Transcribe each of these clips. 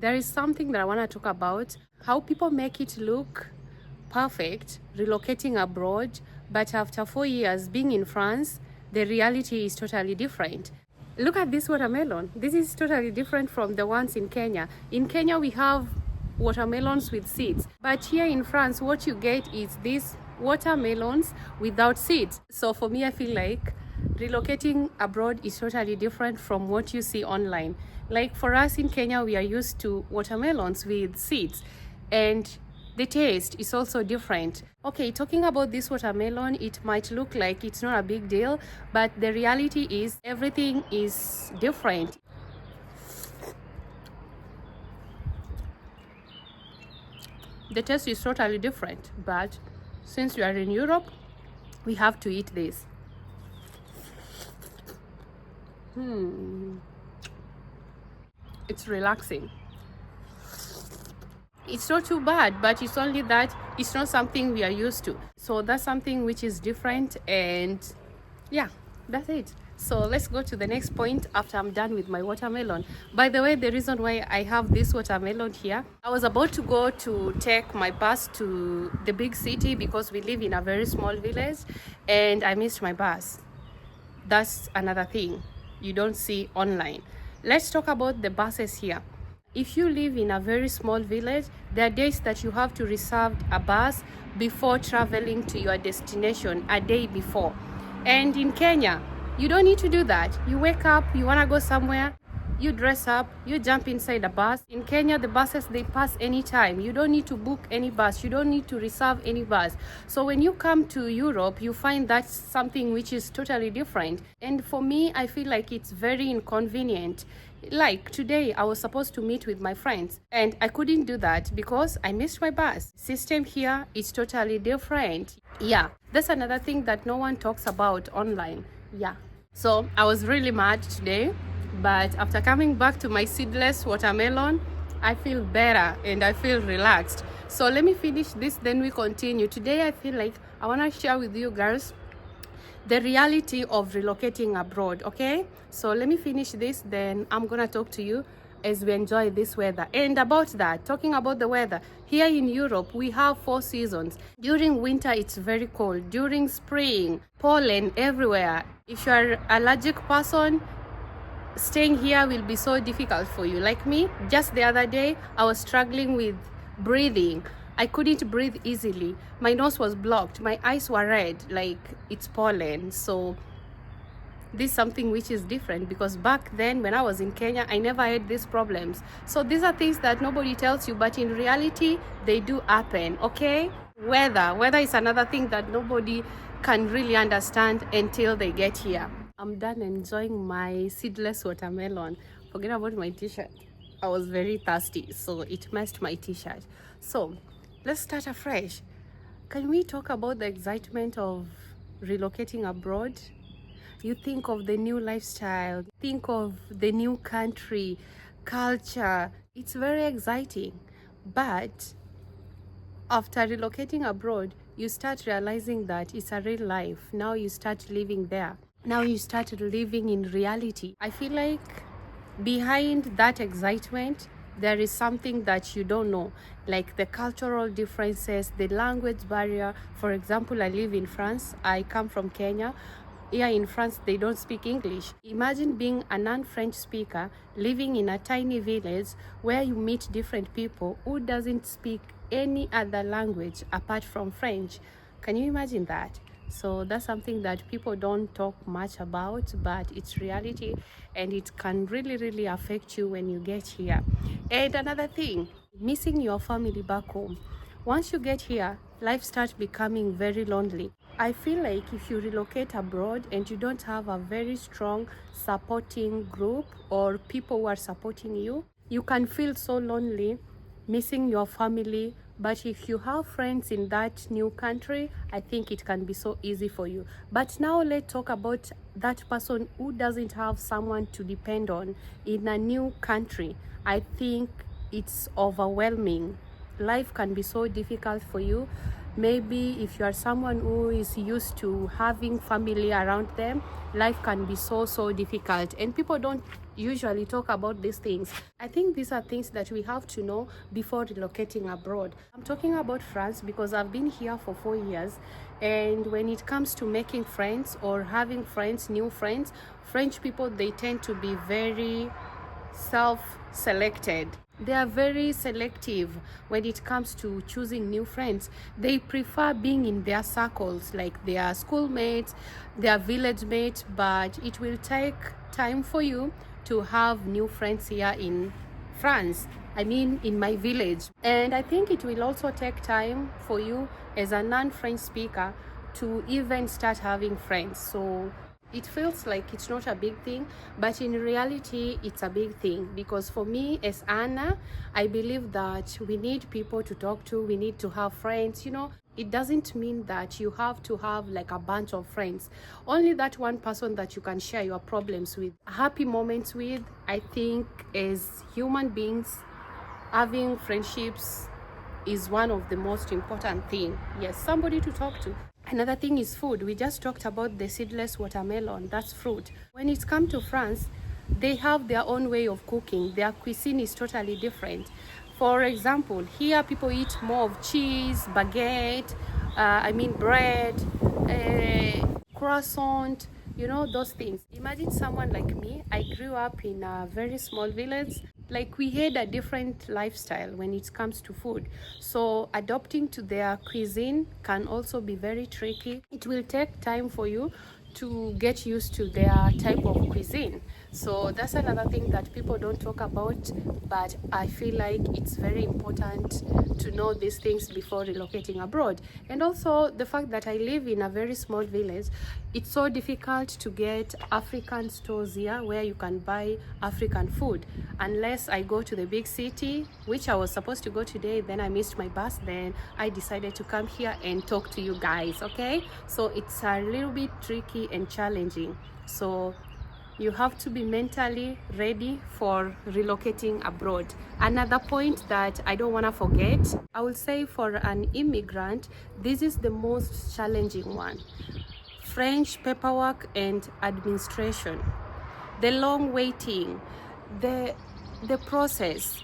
there is something that I want to talk about, how people make it look perfect relocating abroad, but after 4 years being in France, the reality is totally different. Look at this watermelon. This is totally different from the ones in Kenya. In Kenya, we have watermelons with seeds, but here in France, what you get is these watermelons without seeds. So for me, I feel like relocating abroad is totally different from what you see online. Like for us in Kenya, we are used to watermelons with seeds, and the taste is also different. Okay, talking about this watermelon, it might look like it's not a big deal, but the reality is everything is different. The taste is totally different, but since we are in Europe, we have to eat this. It's relaxing. It's not too bad, but it's only that it's not something we are used to. So that's something which is different, and yeah, that's it. So let's go to the next point after I'm done with my watermelon. By the way, the reason why I have this watermelon here, I was about to go to take my bus to the big city because we live in a very small village, and I missed my bus. That's another thing you don't see online. Let's talk about the buses here. If you live in a very small village, there are days that you have to reserve a bus before traveling to your destination, a day before. And in Kenya, you don't need to do that. You wake up, you want to go somewhere, you dress up, you jump inside a bus. In Kenya, the buses, they pass anytime. You don't need to book any bus. You don't need to reserve any bus. So when you come to Europe, you find that's something which is totally different. And for me, I feel like it's very inconvenient. Like today, I was supposed to meet with my friends, and I couldn't do that because I missed my bus. System here is totally different. Yeah, that's another thing that no one talks about online. Yeah. So I was really mad today, but after coming back to my seedless watermelon, I feel better and I feel relaxed. So let me finish this, then we continue. Today I feel like I want to share with you girls the reality of relocating abroad. Okay, so let me finish this, then I'm gonna talk to you as we enjoy this weather. And about that, talking about the weather, here in Europe we have 4 seasons. During winter it's very cold. During spring, pollen everywhere. If you are allergic person, staying here will be so difficult for you. Like me, just the other day I was struggling with breathing. I couldn't breathe easily. My nose was blocked, my eyes were red, like it's pollen. So this is something which is different, because back then when I was in Kenya, I never had these problems. So these are things that nobody tells you, but in reality they do happen. Okay, weather is another thing that nobody can really understand until they get here. I'm done enjoying my seedless watermelon. Forget about my t-shirt. I was very thirsty, so it messed my t-shirt. So let's start afresh. Can we talk about the excitement of relocating abroad? You think of the new lifestyle, think of the new country, culture. It's very exciting. But after relocating abroad, you start realizing that it's a real life. Now you start living there. Now you start living in reality. I feel like behind that excitement, there is something that you don't know, like the cultural differences, the language barrier. For example, I live in France. I come from Kenya. Here in France, they don't speak English. Imagine being a non-French speaker living in a tiny village where you meet different people who doesn't speak any other language apart from French. Can you imagine that? So that's something that people don't talk much about, but it's reality, and it can really affect you when you get here. And another thing, missing your family back home. Once you get here, life starts becoming very lonely. I feel like if you relocate abroad and you don't have a very strong supporting group or people who are supporting you, you can feel so lonely, missing your family. But if you have friends in that new country, I think it can be so easy for you. But now let's talk about that person who doesn't have someone to depend on in a new country. I think it's overwhelming. Life can be so difficult for you. Maybe if you are someone who is used to having family around them, life can be so difficult, and people don't usually talk about these things. I think these are things that we have to know before relocating abroad. I'm talking about France because I've been here for 4 years, and when it comes to making friends or having friends, new friends, French people, they tend to be very self-selected. They are very selective when it comes to choosing new friends. They prefer being in their circles, like their schoolmates, their village mates, but it will take time for you to have new friends here in France. I mean, in my village. And I think it will also take time for you as a non-French speaker to even start having friends. So it feels like it's not a big thing, but in reality it's a big thing, because for me as Anna, I believe that we need people to talk to, we need to have friends. It doesn't mean that you have to have like a bunch of friends, only that one person that you can share your problems with, happy moments with. I think as human beings, having friendships is one of the most important thing. Yes, somebody to talk to. Another thing is food. We just talked about the seedless watermelon. That's fruit. When it's come to France, they have their own way of cooking. Their cuisine is totally different. For example, here people eat more of cheese, baguette, bread, croissant, those things. Imagine someone like me. I grew up in a very small village. Like, we had a different lifestyle when it comes to food. So adopting to their cuisine can also be very tricky. It will take time for you to get used to their type of cuisine. So that's another thing that people don't talk about, but I feel like it's very important to know these things before relocating abroad. And also the fact that I live in a very small village, it's so difficult to get African stores here where you can buy African food, unless I go to the big city, which I was supposed to go today. Then I missed my bus, then I decided to come here and talk to you guys. Okay, so it's a little bit tricky and challenging. So you have to be mentally ready for relocating abroad. Another point that I don't want to forget, I will say for an immigrant, this is the most challenging one. French paperwork and administration, the long waiting, the process,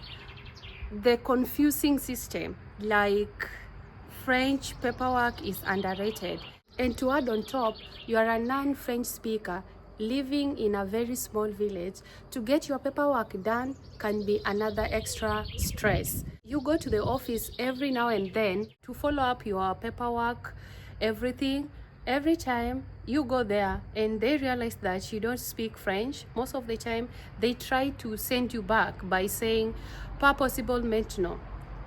the confusing system. Like, French paperwork is underrated. And to add on top, you are a non-French speaker living in a very small village. To get your paperwork done can be another extra stress. You go to the office every now and then to follow up your paperwork, everything. Every time you go there and they realize that you don't speak French, most of the time they try to send you back by saying pas possible maintenant,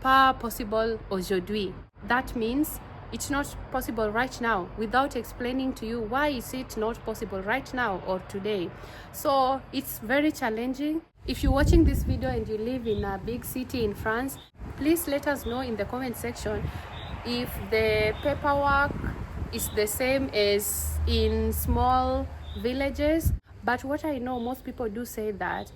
pas possible aujourd'hui. That means it's not possible right now, without explaining to you why is it not possible right now or today. So it's very challenging. If you're watching this video and you live in a big city in France, please let us know in the comment section if the paperwork is the same as in small villages. But what I know, most people do say that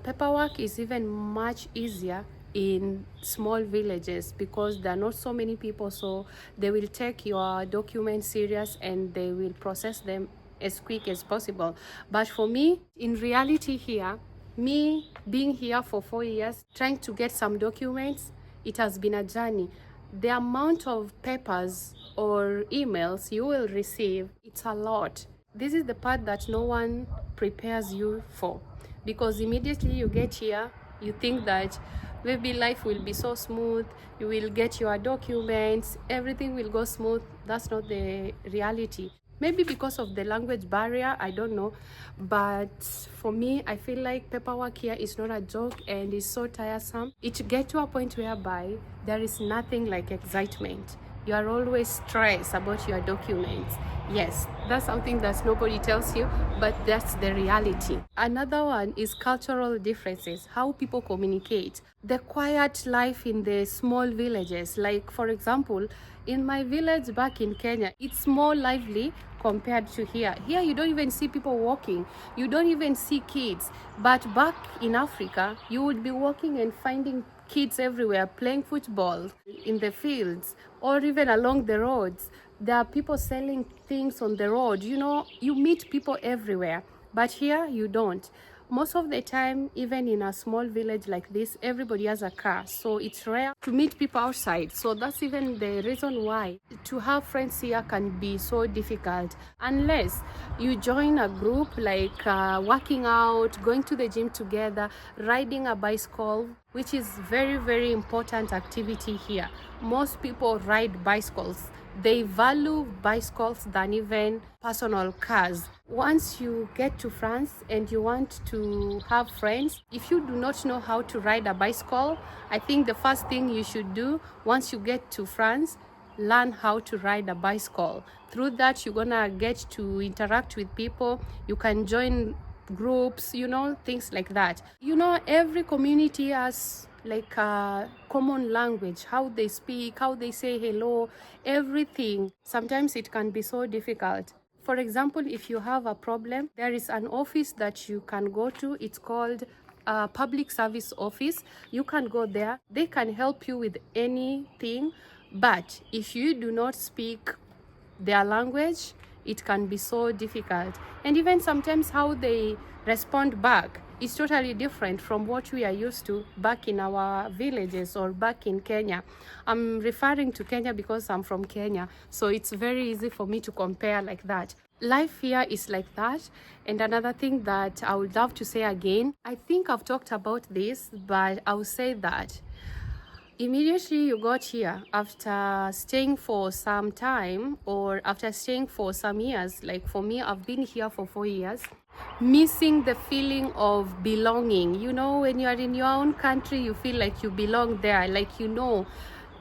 paperwork is even much easier in small villages because there are not so many people, so they will take your documents serious and they will process them as quick as possible. But for me, in reality here, me being here for 4 years, trying to get some documents, it has been a journey. The amount of papers or emails you will receive, it's a lot. This is the part that no one prepares you for, because immediately you get here, you think that maybe life will be so smooth, you will get your documents, everything will go smooth. That's not the reality. Maybe because of the language barrier, I don't know. But for me, I feel like paperwork here is not a joke and is so tiresome. It gets to a point whereby there is nothing like excitement. You are always stressed about your documents. Yes, that's something that nobody tells you, but that's the reality. Another one is cultural differences, how people communicate. The quiet life in the small villages. Like, for example, in my village back in Kenya, it's more lively compared to here. Here you don't even see people walking, you don't even see kids. But back in Africa, you would be walking and finding kids everywhere playing football in the fields or even along the roads. There are people selling things on the road. You meet people everywhere, but here you don't. Most of the time, even in a small village like this, everybody has a car, so it's rare to meet people outside. So that's even the reason why to have friends here can be so difficult, unless you join a group like working out, going to the gym together, riding a bicycle, which is very important activity here. Most people ride bicycles. They value bicycles than even personal cars. Once you get to France and you want to have friends, if you do not know how to ride a bicycle, I think the first thing you should do once you get to France, learn how to ride a bicycle. Through that, you're gonna get to interact with people. You can join groups, you know, things like that. You know, every community has like a common language, how they speak, how they say hello, everything. Sometimes it can be so difficult. For example, if you have a problem, there is an office that you can go to. It's called a public service office. You can go there. They can help you with anything. But if you do not speak their language, it can be so difficult. And even sometimes how they respond back is totally different from what we are used to back in our villages or back in Kenya. I'm referring to Kenya because I'm from Kenya, so it's very easy for me to compare like that. Life here is like that. And another thing that I would love to say again, I think I've talked about this, but I'll say that immediately you got here, after staying for some time or after staying for some years, like for me, I've been here for 4 years, missing the feeling of belonging. You know, when you are in your own country, you feel like you belong there, like you know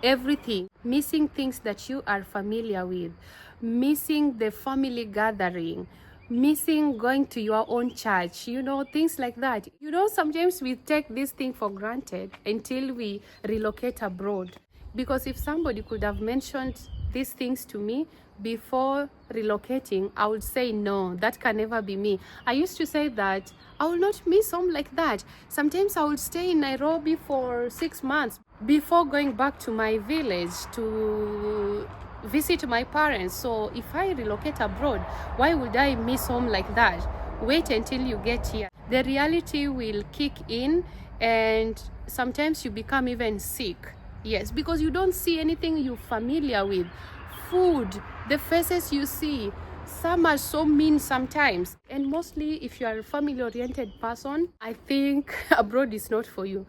everything, missing things that you are familiar with, missing the family gathering, missing going to your own church, you know, things like that. You know, sometimes we take this thing for granted until we relocate abroad. Because if somebody could have mentioned these things to me before relocating, I would say no, that can never be me. I used to say that I will not miss home like that. Sometimes I would stay in Nairobi for 6 months before going back to my village to visit my parents. So if I relocate abroad, why would I miss home like that? Wait until you get here. The reality will kick in, and sometimes you become even sick. Yes, because you don't see anything you're familiar with. Food, the faces you see, some are so mean sometimes. And mostly if you are a family-oriented person, I think abroad is not for you.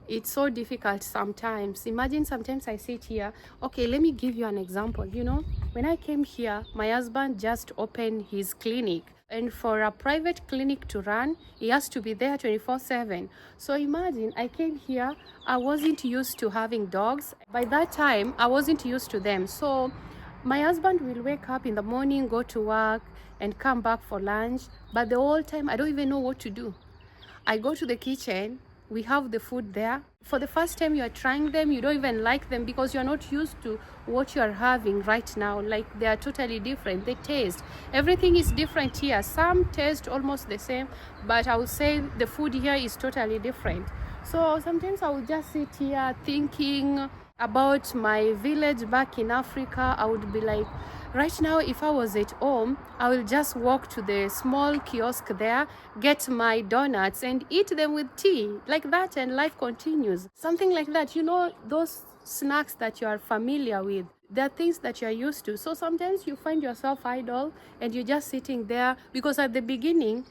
It's so difficult sometimes. Imagine sometimes I sit here. Okay, let me give you an example. You know, when I came here, my husband just opened his clinic. And for a private clinic to run, he has to be there 24/7. So imagine I came here, I wasn't used to having dogs. By that time, I wasn't used to them. So my husband will wake up in the morning, go to work, and come back for lunch. But the whole time, I don't even know what to do. I go to the kitchen, we have the food there. For the first time you are trying them, you don't even like them because you are not used to what you are having right now. Like, they are totally different. The taste, everything is different here. Some taste almost the same, but I would say the food here is totally different. So sometimes I would just sit here thinking about my village back in Africa. I would be like, right now, if I was at home, I will just walk to the small kiosk there, get my donuts and eat them with tea, like that, and life continues. Something like that, you know, those snacks that you are familiar with. There are things that you are used to. So sometimes you find yourself idle and you're just sitting there, because at the beginning,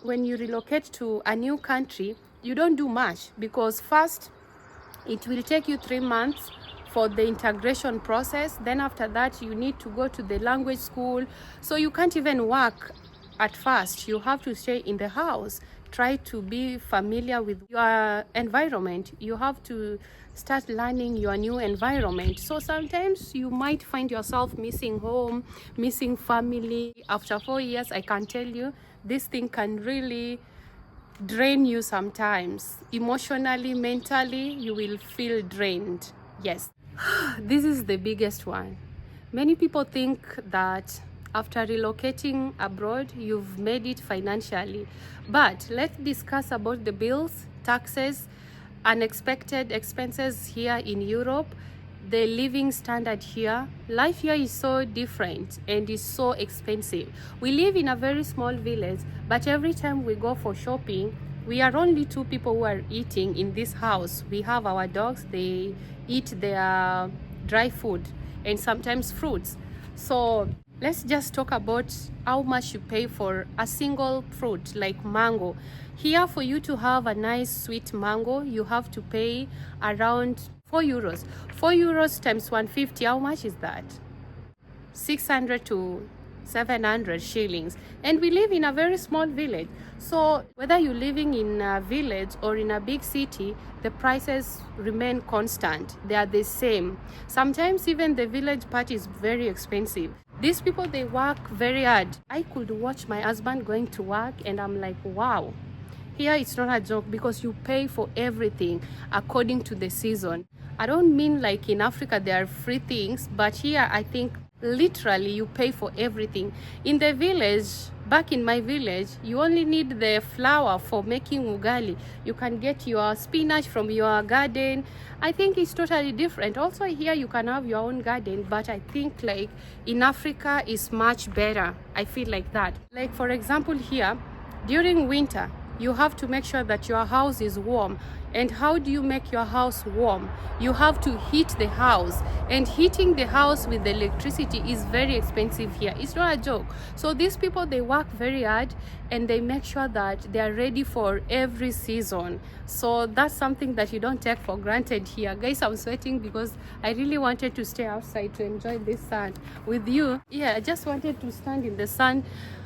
when you relocate to a new country, you don't do much, because first, it will take you 3 months for the integration process. Then after that, you need to go to the language school. So you can't even work at first. You have to stay in the house, try to be familiar with your environment. You have to start learning your new environment. So sometimes you might find yourself missing home, missing family. After 4 years, I can tell you, this thing can really drain you sometimes. Emotionally, mentally, you will feel drained. Yes. This is the biggest one. Many people think that after relocating abroad, you've made it financially. But let's discuss about the bills, taxes, unexpected expenses here in Europe. the living standard here, life here is so different and is so expensive. We live in a very small village, but every time we go for shopping, we are only 2 people who are eating in this house. We have our dogs, they eat their dry food and sometimes fruits. So let's just talk about how much you pay for a single fruit like mango. Here, for you to have a nice sweet mango, you have to pay around 4 euros. 4 euros times 150, how much is that? 600 to 700 shillings. And we live in a very small village. So whether you're living in a village or in a big city, the prices remain constant. They are the same. Sometimes even the village part is very expensive. These people, they work very hard. I could watch my husband going to work and I'm like, wow. Here it's not a joke because you pay for everything according to the season. I don't mean like in Africa there are free things, but here I think literally you pay for everything. In the village, back in my village, you only need the flour for making ugali. You can get your spinach from your garden. I think it's totally different. Also here you can have your own garden, but I think like in Africa is much better. I feel like that. Like for example here, during winter, you have to make sure that your house is warm. And how do you make your house warm? You have to heat the house, and heating the house with the electricity is very expensive here. It's not a joke. So these people, they work very hard and they make sure that they are ready for every season. So that's something that you don't take for granted here. Guys, I'm sweating because I really wanted to stay outside to enjoy this sun with you. Yeah, I just wanted to stand in the sun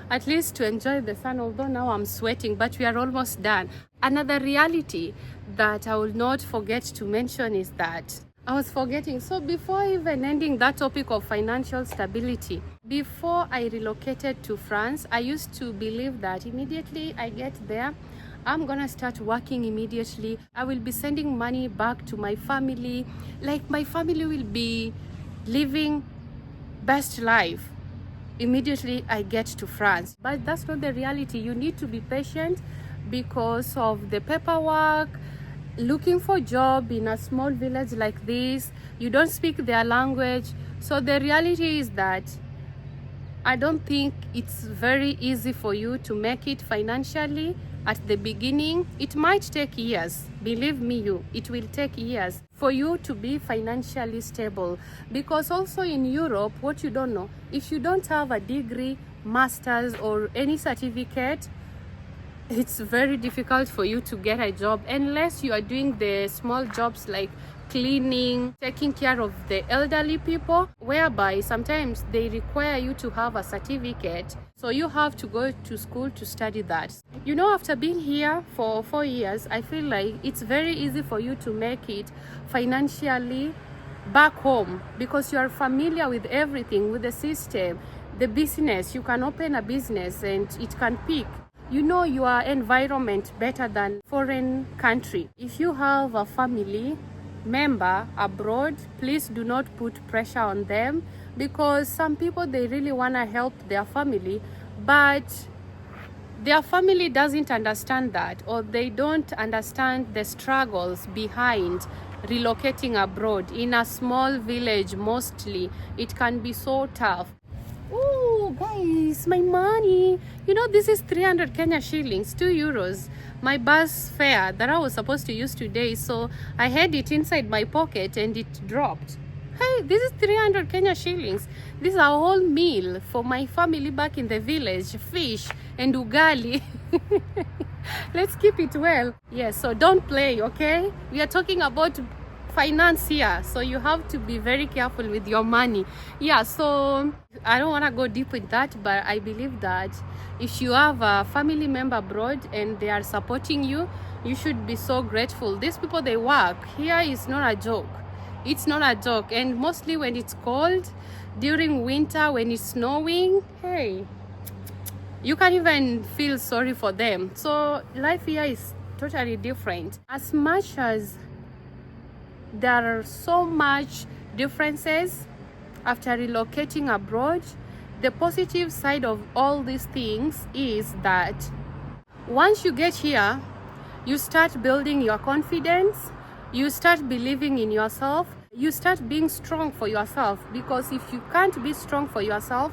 at least to enjoy the sun, although now I'm sweating, but we are almost done. Another reality that I will not forget to mention is that I was forgetting. So before even ending that topic of financial stability, before I relocated to France, I used to believe that immediately I get there, I'm gonna start working immediately. I will be sending money back to my family. Like my family will be living best life immediately I get to France. But that's not the reality. You need to be patient because of the paperwork, looking for a job in a small village like this. You don't speak their language. So the reality is that I don't think it's very easy for you to make it financially at the beginning. It might take years. Believe me, it will take years for you to be financially stable. Because also in Europe, what you don't know, if you don't have a degree, master's or any certificate, it's very difficult for you to get a job unless you are doing the small jobs like cleaning, taking care of the elderly people, whereby sometimes they require you to have a certificate. So you have to go to school to study that. You know, after being here for 4 years, I feel like it's very easy for you to make it financially back home because you are familiar with everything, with the system, the business. You can open a business and it can peak. You know your environment better than foreign country. If you have a family member abroad, please do not put pressure on them because some people, they really want to help their family, but their family doesn't understand that, or they don't understand the struggles behind relocating abroad. In a small village, mostly, it can be so tough. Oh, guys, my money. You know, this is 300 Kenya shillings, 2 euros. My bus fare that I was supposed to use today. So I had it inside my pocket and it dropped. Hey, this is 300 Kenya shillings. This is a whole meal for my family back in the village. Fish and ugali. Let's keep it well. Yes, so don't play, okay? We are talking about finance here, so you have to be very careful with your money. Yeah, so I don't want to go deep with that, but I believe that if you have a family member abroad and they are supporting you, you should be so grateful. These people, they work here. Is not a joke. It's not a joke. And mostly when it's cold, during winter, when it's snowing, hey, you can't even feel sorry for them. So life here is totally different. As much as there are so much differences after relocating abroad, the positive side of all these things is that once you get here, you start building your confidence, you start believing in yourself, you start being strong for yourself, because if you can't be strong for yourself,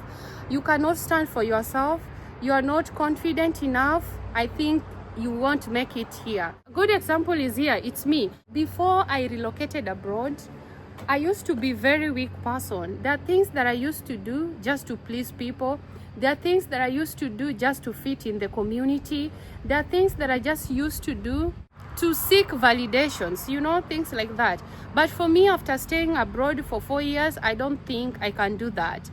you cannot stand for yourself, you are not confident enough, I think you won't make it here. A good example is here. It's me. Before I relocated abroad, I used to be very weak person. There are things that I used to do just to please people. There are things that I used to do just to fit in the community. There are things that I just used to do to seek validations, you know, things like that. But for me, after staying abroad for 4 years, I don't think I can do that.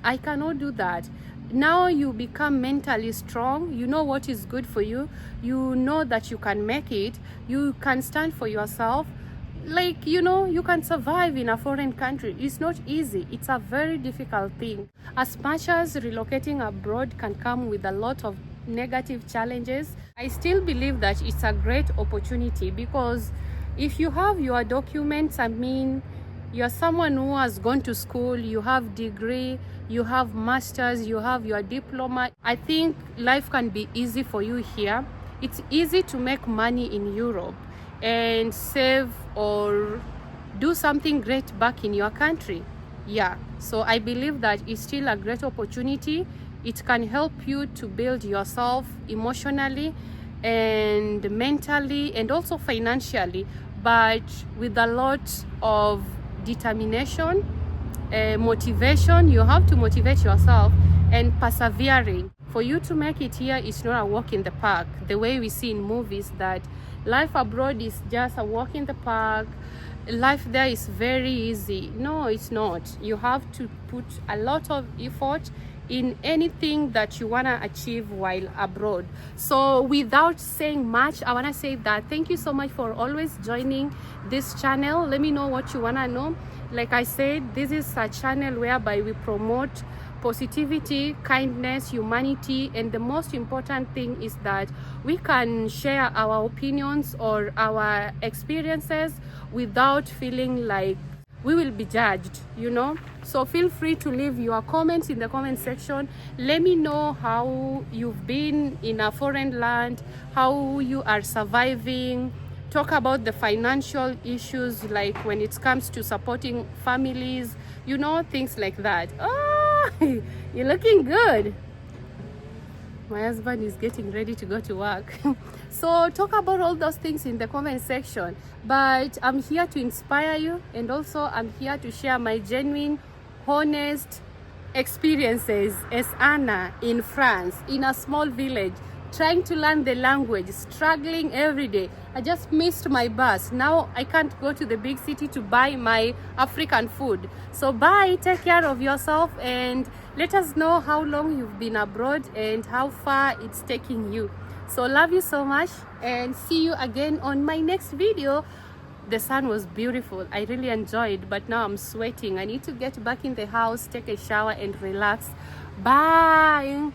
I cannot do that. Now you become mentally strong, you know what is good for you, you know that you can make it, you can stand for yourself, like, you know, you can survive in a foreign country. It's not easy, it's a very difficult thing. As much as relocating abroad can come with a lot of negative challenges, I still believe that it's a great opportunity, because if you have your documents, I mean, you're someone who has gone to school, you have degree, you have masters, you have your diploma, I think life can be easy for you here. It's easy to make money in Europe and save or do something great back in your country. Yeah, so I believe that it's still a great opportunity. It can help you to build yourself emotionally and mentally and also financially, but with a lot of determination, motivation. You have to motivate yourself and persevering. For you to make it here, it's not a walk in the park the way we see in movies, that life abroad is just a walk in the park, life there is very easy. No, it's not. You have to put a lot of effort in anything that you want to achieve while abroad. So without saying much, I want to say that thank you so much for always joining this channel. Let me know what you want to know. Like I said, this is a channel whereby we promote positivity, kindness, humanity, and the most important thing is that we can share our opinions or our experiences without feeling like we will be judged, you know. So feel free to leave your comments in the comment section. Let me know how you've been in a foreign land, how you are surviving. Talk about the financial issues, like when it comes to supporting families, you know, things like that. Oh, you're looking good. My husband is getting ready to go to work. So talk about all those things in the comment section. But I'm here to inspire you, and also I'm here to share my genuine, honest experiences as Anna in France, in a small village, trying to learn the language, struggling every day. I just missed my bus. Now I can't go to the big city to buy my African food. So bye, take care of yourself, and let us know how long you've been abroad and how far it's taking you. So love you so much, and see you again on my next video. The sun was beautiful. I really enjoyed, but now I'm sweating. I need to get back in the house, take a shower and relax. Bye.